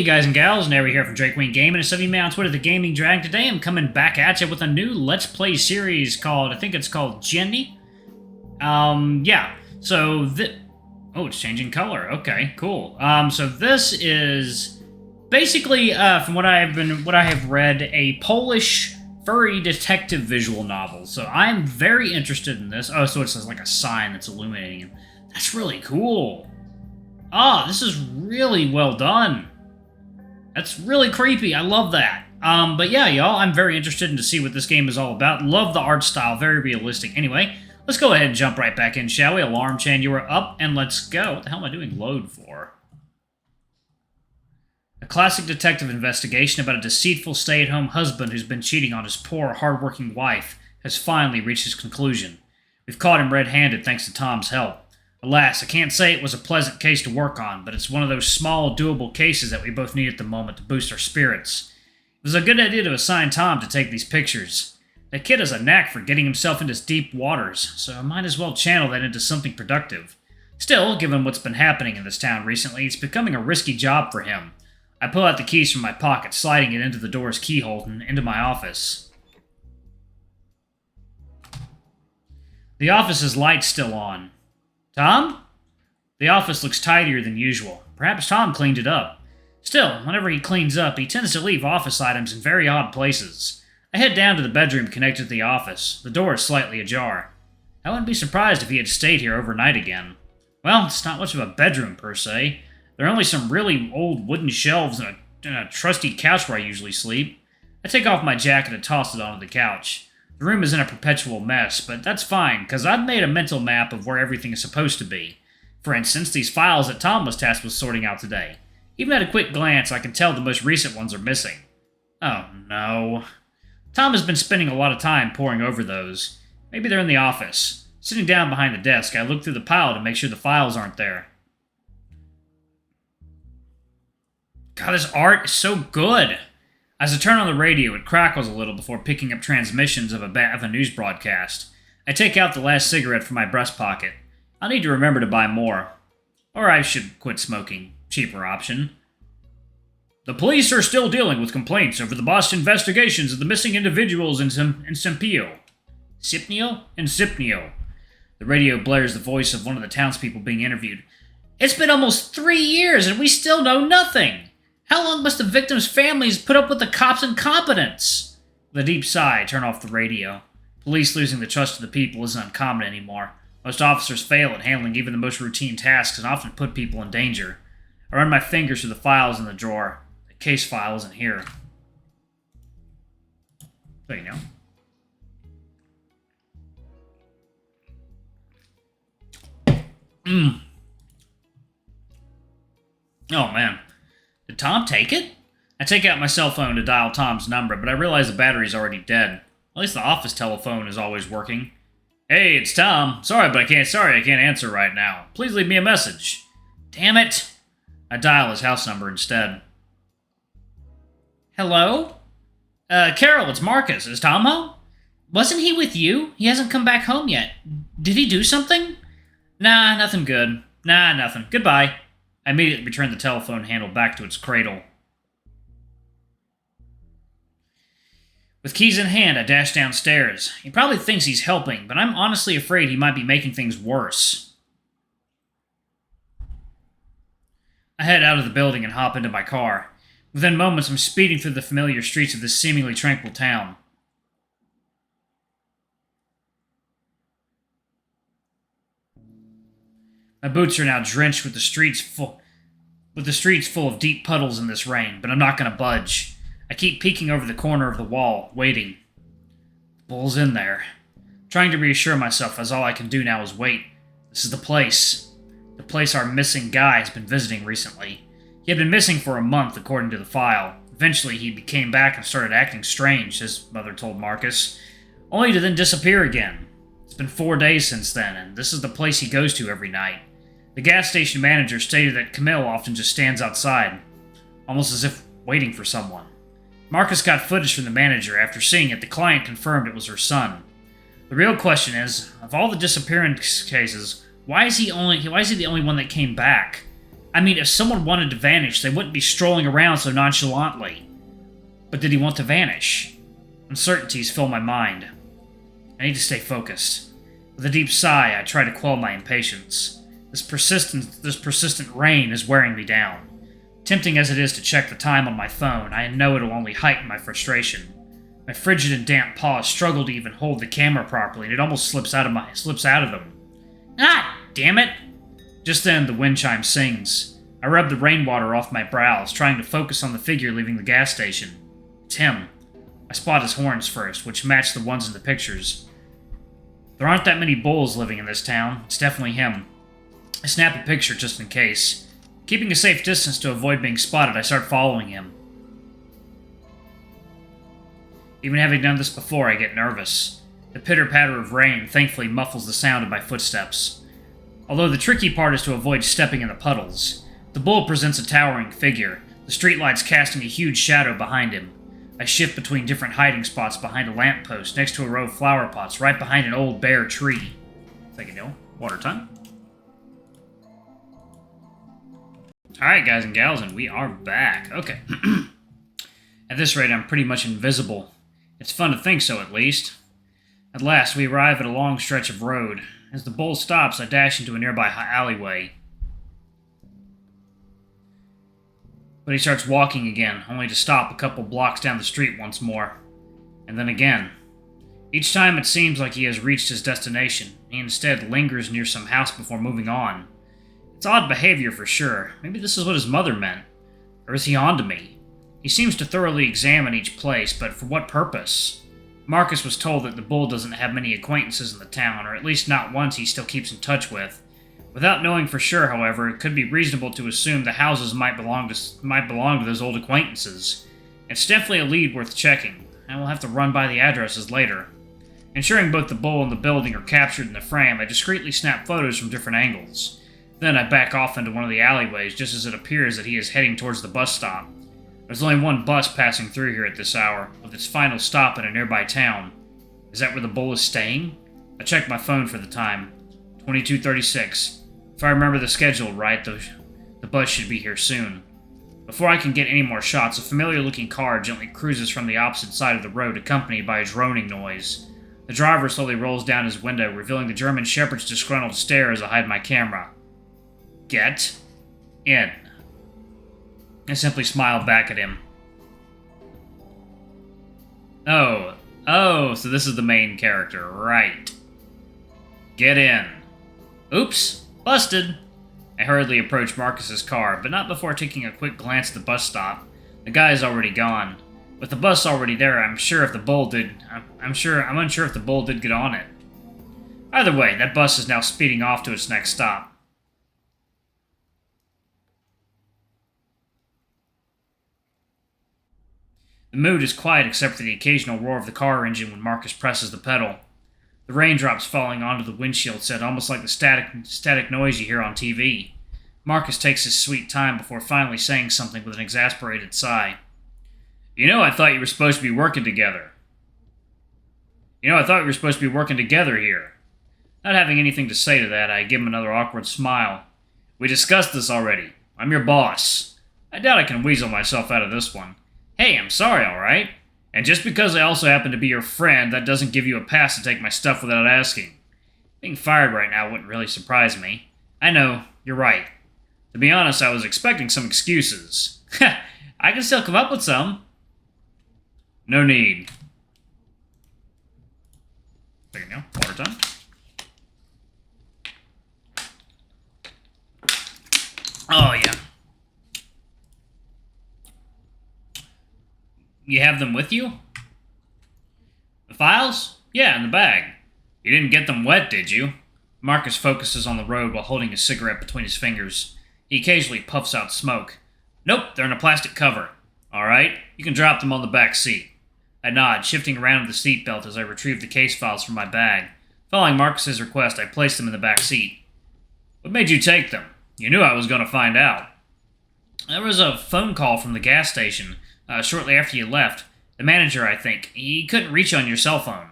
guys and gals, Nary here from Drake Wing Gaming, and some of you may on Twitter, the Gaming Drag. Today I'm coming back at you with a new Let's Play series called, I think it's called Cienie. Yeah, so oh, it's changing color. Okay, cool. So this is basically, from what I have read, a Polish furry detective visual novel. So I'm very interested in this. Oh, so it says like a sign that's illuminating him. That's really cool. Ah, this is really well done. That's really creepy. I love that. But yeah, y'all, I'm very interested in to see what this game is all about. Love the art style. Very realistic. Anyway, let's go ahead and jump right back in, shall we? Alarm chain, you are up, and let's go. What the hell am I doing load for? A classic detective investigation about a deceitful stay-at-home husband who's been cheating on his poor, hard-working wife has finally reached its conclusion. We've caught him red-handed thanks to Tom's help. Alas, I can't say it was a pleasant case to work on, but it's one of those small, doable cases that we both need at the moment to boost our spirits. It was a good idea to assign Tom to take these pictures. That kid has a knack for getting himself into deep waters, so I might as well channel that into something productive. Still, given what's been happening in this town recently, it's becoming a risky job for him. I pull out the keys from my pocket, sliding it into the door's keyhole and into my office. The office's light's still on. Tom? The office looks tidier than usual. Perhaps Tom cleaned it up. Still, whenever he cleans up, he tends to leave office items in very odd places. I head down to the bedroom connected to the office. The door is slightly ajar. I wouldn't be surprised if he had stayed here overnight again. Well, it's not much of a bedroom, per se. There are only some really old wooden shelves and a trusty couch where I usually sleep. I take off my jacket and toss it onto the couch. The room is in a perpetual mess, but that's fine, because I've made a mental map of where everything is supposed to be. For instance, these files that Tom was tasked with sorting out today. Even at a quick glance, I can tell the most recent ones are missing. Oh no. Tom has been spending a lot of time poring over those. Maybe they're in the office. Sitting down behind the desk, I look through the pile to make sure the files aren't there. God, this art is so good! As I turn on the radio, it crackles a little before picking up transmissions of a news broadcast. I take out the last cigarette from my breast pocket. I'll need to remember to buy more. Or I should quit smoking. Cheaper option. The police are still dealing with complaints over the botched investigations of the missing individuals in Sipnio. In Sipnio. The radio blares the voice of one of the townspeople being interviewed. It's been almost 3 years and we still know nothing! How long must the victims' families put up with the cops' incompetence? With a deep sigh, I turn off the radio. Police losing the trust of the people isn't uncommon anymore. Most officers fail at handling even the most routine tasks and often put people in danger. I run my fingers through the files in the drawer. The case file isn't here. So you know. Oh man. Did Tom take it? I take out my cell phone to dial Tom's number, but I realize the battery's already dead. At least the office telephone is always working. Hey, it's Tom. Sorry I can't answer right now. Please leave me a message. Damn it. I dial his house number instead. Hello? Carol, it's Marcus. Is Tom home? Wasn't he with you? He hasn't come back home yet. Did he do something? Nah, nothing good. Nah, nothing. Goodbye. I immediately return the telephone handle back to its cradle. With keys in hand, I dash downstairs. He probably thinks he's helping, but I'm honestly afraid he might be making things worse. I head out of the building and hop into my car. Within moments, I'm speeding through the familiar streets of this seemingly tranquil town. My boots are now drenched with the streets full of deep puddles in this rain, but I'm not going to budge. I keep peeking over the corner of the wall, waiting. The bull's in there. Trying to reassure myself as all I can do now is wait. This is the place. The place our missing guy has been visiting recently. He had been missing for a month, according to the file. Eventually, he came back and started acting strange, his mother told Marcus, only to then disappear again. It's been 4 days since then, and this is the place he goes to every night. The gas station manager stated that Camille often just stands outside, almost as if waiting for someone. Marcus got footage from the manager. After seeing it, the client confirmed it was her son. The real question is, of all the disappearance cases, why is he the only one that came back? I mean, if someone wanted to vanish, they wouldn't be strolling around so nonchalantly. But did he want to vanish? Uncertainties fill my mind. I need to stay focused. With a deep sigh, I try to quell my impatience. This persistent rain is wearing me down. Tempting as it is to check the time on my phone, I know it'll only heighten my frustration. My frigid and damp paws struggle to even hold the camera properly, and it almost slips out of them. Ah, damn it! Just then, the wind chime sings. I rub the rainwater off my brows, trying to focus on the figure leaving the gas station. It's him. I spot his horns first, which match the ones in the pictures. There aren't that many bulls living in this town. It's definitely him. I snap a picture just in case. Keeping a safe distance to avoid being spotted, I start following him. Even having done this before, I get nervous. The pitter-patter of rain thankfully muffles the sound of my footsteps. Although the tricky part is to avoid stepping in the puddles. The bull presents a towering figure, the streetlights casting a huge shadow behind him. I shift between different hiding spots behind a lamppost, next to a row of flower pots, right behind an old bare tree. Thank you, water time. Alright, guys and gals, and we are back. Okay. At this rate, I'm pretty much invisible. It's fun to think so, at least. At last, we arrive at a long stretch of road. As the bull stops, I dash into a nearby alleyway. But he starts walking again, only to stop a couple blocks down the street once more. And then again. Each time it seems like he has reached his destination. He instead lingers near some house before moving on. It's odd behavior for sure. Maybe this is what his mother meant. Or is he on to me? He seems to thoroughly examine each place, but for what purpose? Marcus was told that the bull doesn't have many acquaintances in the town, or at least not ones he still keeps in touch with. Without knowing for sure, however, it could be reasonable to assume the houses might belong to those old acquaintances. It's definitely a lead worth checking. I will have to run by the addresses later. Ensuring both the bull and the building are captured in the frame, I discreetly snap photos from different angles. Then I back off into one of the alleyways just as it appears that he is heading towards the bus stop. There's only one bus passing through here at this hour, with its final stop in a nearby town. Is that where the bull is staying? I checked my phone for the time. 22:36. If I remember the schedule right, the bus should be here soon. Before I can get any more shots, a familiar-looking car gently cruises from the opposite side of the road, accompanied by a droning noise. The driver slowly rolls down his window, revealing the German Shepherd's disgruntled stare as I hide my camera. Get in. I simply smiled back at him. Oh, so this is the main character, right. Get in. Oops, busted. I hurriedly approached Marcus's car, but not before taking a quick glance at the bus stop. The guy is already gone. With the bus already there, I'm unsure if the bull did get on it. Either way, that bus is now speeding off to its next stop. The mood is quiet except for the occasional roar of the car engine when Marcus presses the pedal. The raindrops falling onto the windshield set almost like the static noise you hear on TV. Marcus takes his sweet time before finally saying something with an exasperated sigh. I thought you were supposed to be working together. Here. Not having anything to say to that, I give him another awkward smile. We discussed this already. I'm your boss. I doubt I can weasel myself out of this one. Hey, I'm sorry, alright? And just because I also happen to be your friend, that doesn't give you a pass to take my stuff without asking. Being fired right now wouldn't really surprise me. I know, you're right. To be honest, I was expecting some excuses. I can still come up with some. No need. Second meal, water time. Oh, yeah. You have them with you? The files? Yeah, in the bag. You didn't get them wet, did you? Marcus focuses on the road while holding a cigarette between his fingers. He occasionally puffs out smoke. Nope, they're in a plastic cover. Alright, you can drop them on the back seat. I nod, shifting around with the seatbelt as I retrieve the case files from my bag. Following Marcus's request, I placed them in the back seat. What made you take them? You knew I was going to find out. There was a phone call from the gas station. Shortly after you left. The manager, I think. He couldn't reach you on your cell phone.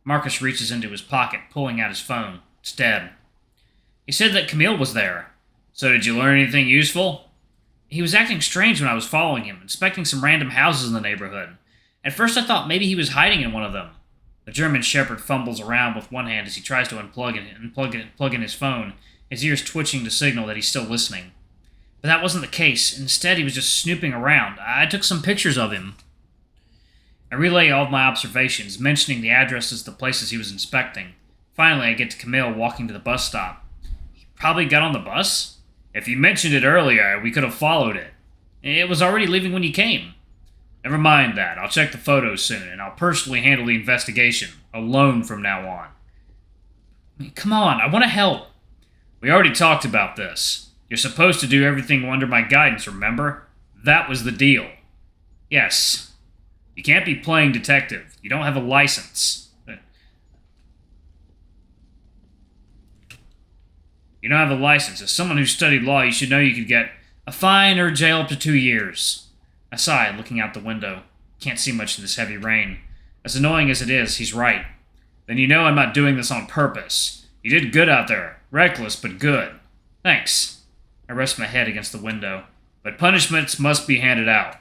Marcus reaches into his pocket, pulling out his phone. It's dead. He said that Camille was there. So did you learn anything useful? He was acting strange when I was following him, inspecting some random houses in the neighborhood. At first I thought maybe he was hiding in one of them. The German Shepherd fumbles around with one hand as he tries to plug in his phone, his ears twitching to signal that he's still listening. But that wasn't the case. Instead, he was just snooping around. I took some pictures of him. I relay all of my observations, mentioning the addresses of the places he was inspecting. Finally, I get to Camille walking to the bus stop. He probably got on the bus? If you mentioned it earlier, we could have followed it. It was already leaving when you came. Never mind that. I'll check the photos soon, and I'll personally handle the investigation, alone from now on. Come on, I want to help. We already talked about this. You're supposed to do everything under my guidance, remember? That was the deal. Yes. You can't be playing detective. You don't have a license. You don't have a license. As someone who studied law, you should know you could get a fine or jail up to 2 years. I sighed, looking out the window. Can't see much in this heavy rain. As annoying as it is, he's right. Then you know I'm not doing this on purpose. You did good out there. Reckless, but good. Thanks. I rest my head against the window. But punishments must be handed out.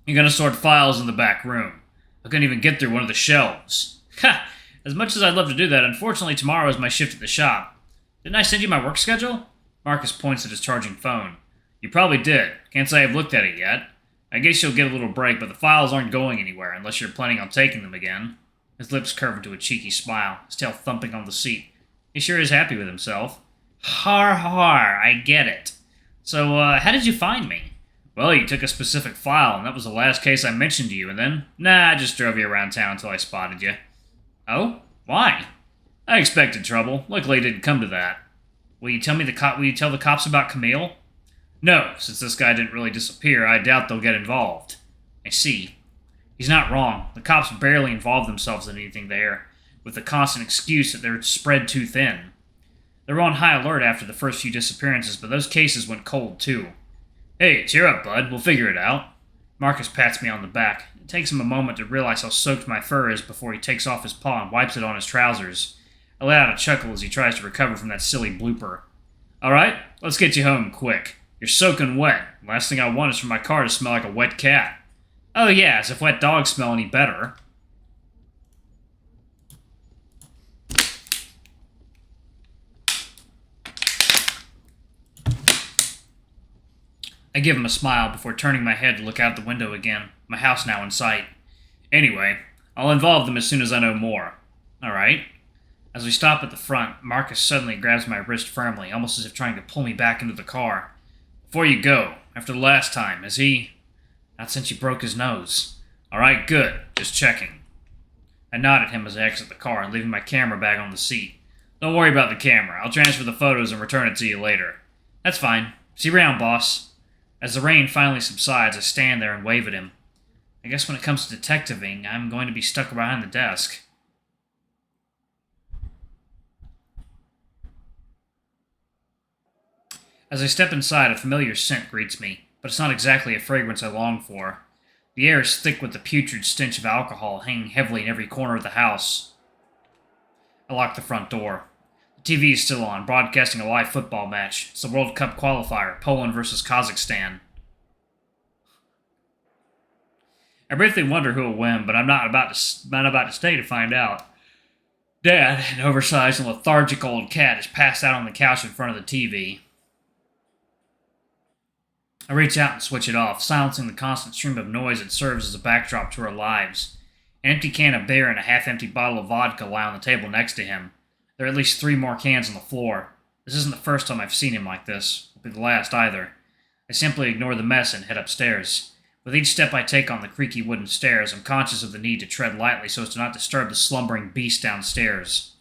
You're gonna sort files in the back room. I couldn't even get through one of the shelves. Ha! As much as I'd love to do that, unfortunately tomorrow is my shift at the shop. Didn't I send you my work schedule? Marcus points at his charging phone. You probably did. Can't say I've looked at it yet. I guess you'll get a little break, but the files aren't going anywhere unless you're planning on taking them again. His lips curve into a cheeky smile, his tail thumping on the seat. He sure is happy with himself. Har har, I get it. So, how did you find me? Well, you took a specific file, and that was the last case I mentioned to you, and then, I just drove you around town until I spotted you. Oh? Why? I expected trouble. Luckily it didn't come to that. Will you tell the cops about Camille? No, since this guy didn't really disappear, I doubt they'll get involved. I see. He's not wrong. The cops barely involve themselves in anything there, with the constant excuse that they're spread too thin. They were on high alert after the first few disappearances, but those cases went cold too. Hey, cheer up, bud. We'll figure it out. Marcus pats me on the back. It takes him a moment to realize how soaked my fur is before he takes off his paw and wipes it on his trousers. I let out a chuckle as he tries to recover from that silly blooper. Alright, let's get you home quick. You're soaking wet. Last thing I want is for my car to smell like a wet cat. Oh yeah, as if wet dogs smell any better. I give him a smile before turning my head to look out the window again, my house now in sight. Anyway, I'll involve them as soon as I know more. Alright. As we stop at the front, Marcus suddenly grabs my wrist firmly, almost as if trying to pull me back into the car. Before you go, after the last time, has he... Not since you broke his nose. Alright, good. Just checking. I nod at him as I exit the car, leaving my camera bag on the seat. Don't worry about the camera. I'll transfer the photos and return it to you later. That's fine. See you around, boss. As the rain finally subsides, I stand there and wave at him. I guess when it comes to detectiving, I'm going to be stuck behind the desk. As I step inside, a familiar scent greets me, but it's not exactly a fragrance I long for. The air is thick with the putrid stench of alcohol hanging heavily in every corner of the house. I lock the front door. The TV is still on, broadcasting a live football match. It's the World Cup qualifier, Poland versus Kazakhstan. I briefly wonder who will win, but I'm not about to stay to find out. Dad, an oversized and lethargic old cat, is passed out on the couch in front of the TV. I reach out and switch it off, silencing the constant stream of noise that serves as a backdrop to our lives. An empty can of beer and a half-empty bottle of vodka lie on the table next to him. There are at least 3 more cans on the floor. This isn't the first time I've seen him like this. Won't be the last either. I simply ignore the mess and head upstairs. With each step I take on the creaky wooden stairs, I'm conscious of the need to tread lightly so as to not disturb the slumbering beast downstairs.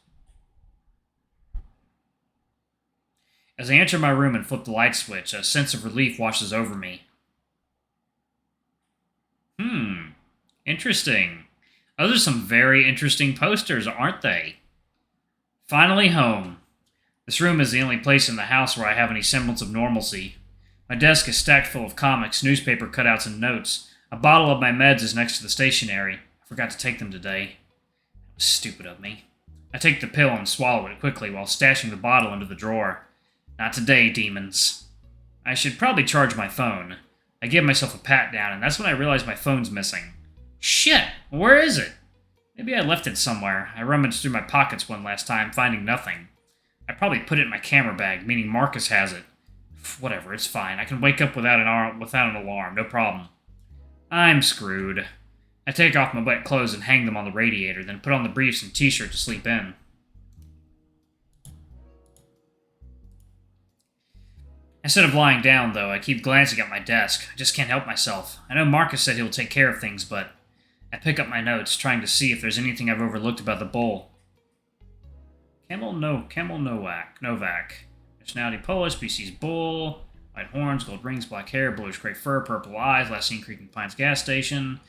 As I enter my room and flip the light switch, a sense of relief washes over me. Interesting. Those are some very interesting posters, aren't they? Finally home. This room is the only place in the house where I have any semblance of normalcy. My desk is stacked full of comics, newspaper cutouts, and notes. A bottle of my meds is next to the stationery. I forgot to take them today. It was stupid of me. I take the pill and swallow it quickly while stashing the bottle into the drawer. Not today, demons. I should probably charge my phone. I give myself a pat down, and that's when I realize my phone's missing. Shit! Where is it? Maybe I left it somewhere. I rummaged through my pockets one last time, finding nothing. I probably put it in my camera bag, meaning Marcus has it. Whatever, it's fine. I can wake up without an alarm, no problem. I'm screwed. I take off my wet clothes and hang them on the radiator, then put on the briefs and t-shirt to sleep in. Instead of lying down, though, I keep glancing at my desk. I just can't help myself. I know Marcus said he'll take care of things, but I pick up my notes, trying to see if there's anything I've overlooked about the bull. Camel Novak. Nationality Polish, species bull, white horns, gold rings, black hair, bluish gray fur, purple eyes, last seen Creek and Pines gas station.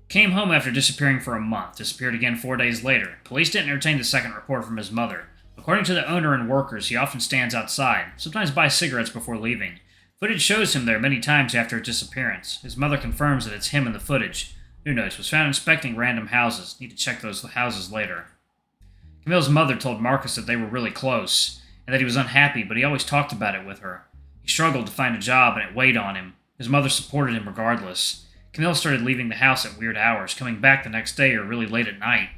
Came home after disappearing for a month, disappeared again 4 days later. Police didn't entertain the second report from his mother. According to the owner and workers, he often stands outside, sometimes buys cigarettes before leaving. Footage shows him there many times after his disappearance. His mother confirms that it's him in the footage. Who knows, was found inspecting random houses. Need to check those houses later. Camille's mother told Marcus that they were really close, and that he was unhappy, but he always talked about it with her. He struggled to find a job, and it weighed on him. His mother supported him regardless. Camille started leaving the house at weird hours, coming back the next day or really late at night.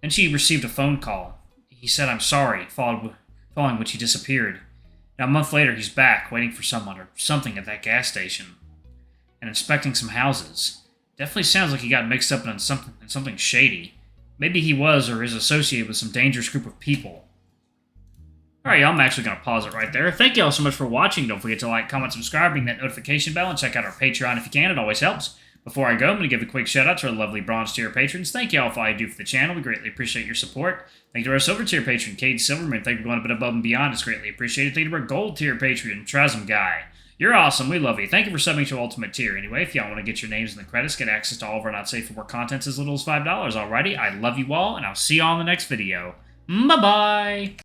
Then she received a phone call. He said, "I'm sorry," following which he disappeared. Now, a month later, he's back, waiting for someone or something at that gas station, and inspecting some houses. Definitely sounds like he got mixed up in something shady. Maybe he was or is associated with some dangerous group of people. Alright, y'all, I'm actually going to pause it right there. Thank y'all so much for watching. Don't forget to like, comment, subscribe, ring that notification bell, and check out our Patreon if you can. It always helps. Before I go, I'm going to give a quick shout out to our lovely bronze tier patrons. Thank y'all for all you do for the channel. We greatly appreciate your support. Thank you to our silver tier patron, Cade Silverman. Thank you for going a bit above and beyond. It's greatly appreciated. Thank you to our gold tier patron, Trasm Guy. You're awesome. We love you. Thank you for subbing to Ultimate Tier. Anyway, if y'all want to get your names in the credits, get access to all of our Not Safe for Work contents as little as $5. Alrighty, I love you all, and I'll see y'all in the next video. Bye-bye!